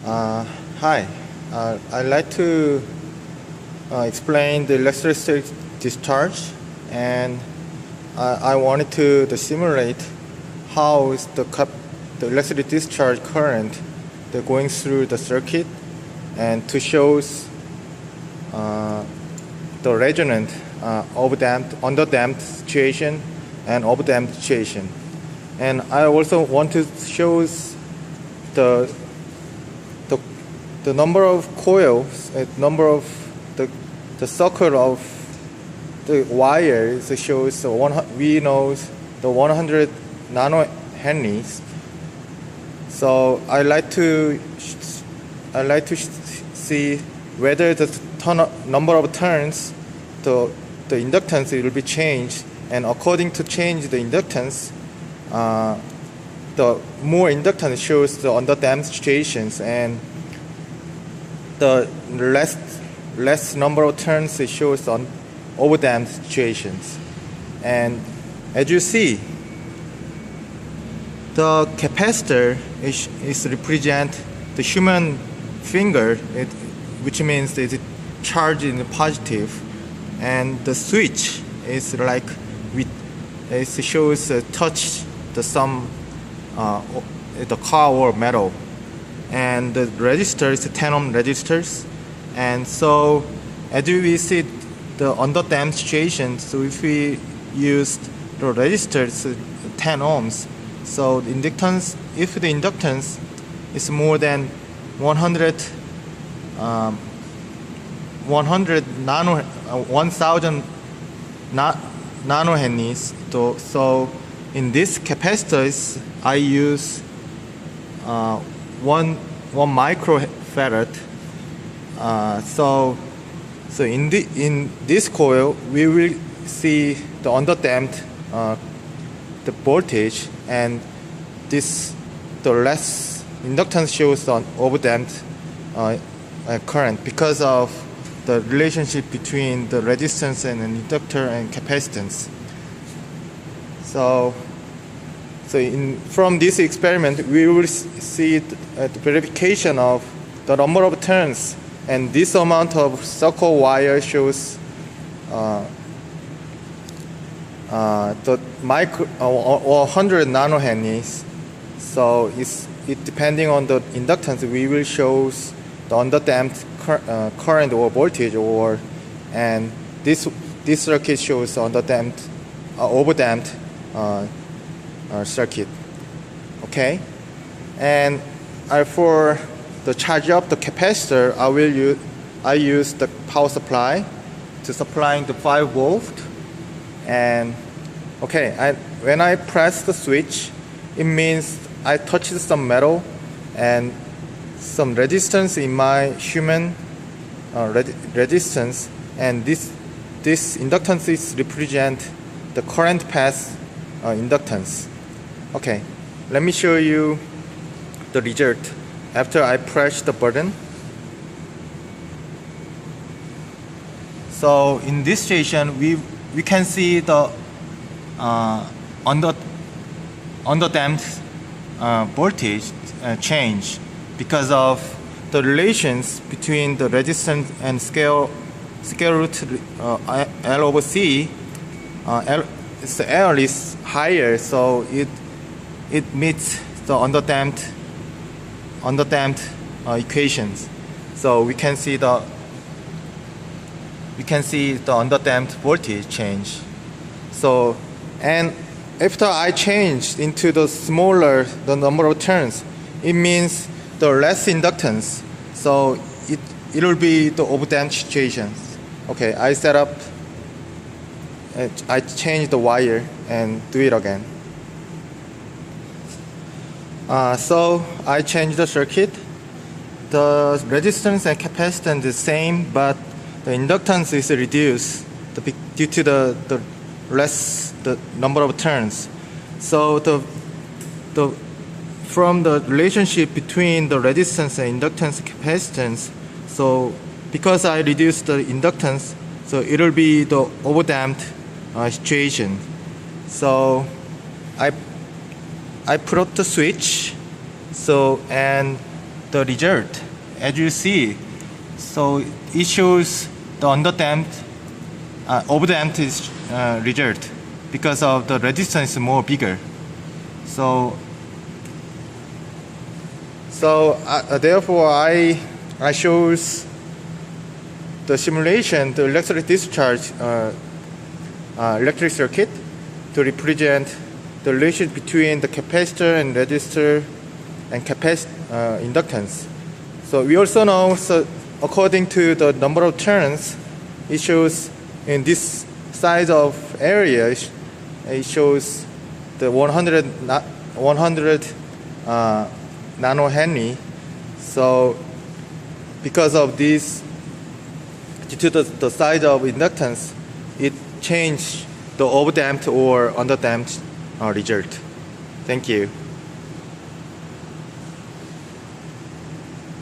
Hi, I'd like to explain the electrostatic discharge, and I wanted to simulate how is the electric discharge current going through the circuit, and to show the resonant overdamped, underdamped situation and overdamped situation. And I also want to show the number of coils, number of the circle of the wire. It shows we know the 100 nano henries. So I like to see whether the number of turns, the inductance will be changed, and according to change the inductance, the more inductance shows the underdamped situations, and the less number of turns it shows on overdamped situations. And as you see, the capacitor is represent the human finger, which means it's charged in the positive, and the switch is like it shows touch the the car or metal, and the resistor is 10 ohm resistors. And so as we see the underdamped situation, so if we use the resistors 10 ohms, so the inductance, if the inductance is more than 100 nano 1000 nano henries, so in this capacitors I use 1 microfarad. So in this coil we will see the underdamped the voltage, and the less inductance shows on overdamped current because of the relationship between the resistance and an inductor and capacitance. So from this experiment, we will see the verification of the number of turns, and this amount of circle wire shows the micro or 100 nano henries. So it depending on the inductance, we will show the underdamped current or voltage, and this circuit shows underdamped overdamped circuit. Okay, and for the charge up the capacitor, I use the power supply to supplying the 5 volt. And okay, when I press the switch, it means I touched some metal and some resistance in my human resistance, and this inductance is represent the current path inductance. Okay, let me show you the result after I press the button. So in this station, we can see the underdamped voltage change because of the relations between the resistance and square root L over C. The L is higher, so it meets the underdamped equations. So we can see the underdamped voltage change. So, and after I changed into the number of turns, it means the less inductance. So it will be the overdamped situations. Okay, I set up. I change the wire and do it again. So I change the circuit. The resistance and capacitance is the same, but the inductance is reduced due to the number of turns. So from the relationship between the resistance and inductance and capacitance, so because I reduced the inductance, so it will be the overdamped situation. So I put up the switch, so and the result, as you see, so it shows the underdamped, overdamped result because of the resistance is more bigger. So therefore I shows the simulation, the electric discharge electric circuit to represent the relation between the capacitor and resistor and inductance. So we also know, so according to the number of turns, it shows in this size of area, it shows the 100 nanohenry. So because of this, due to the size of inductance, it changed the overdamped or underdamped result. Thank you.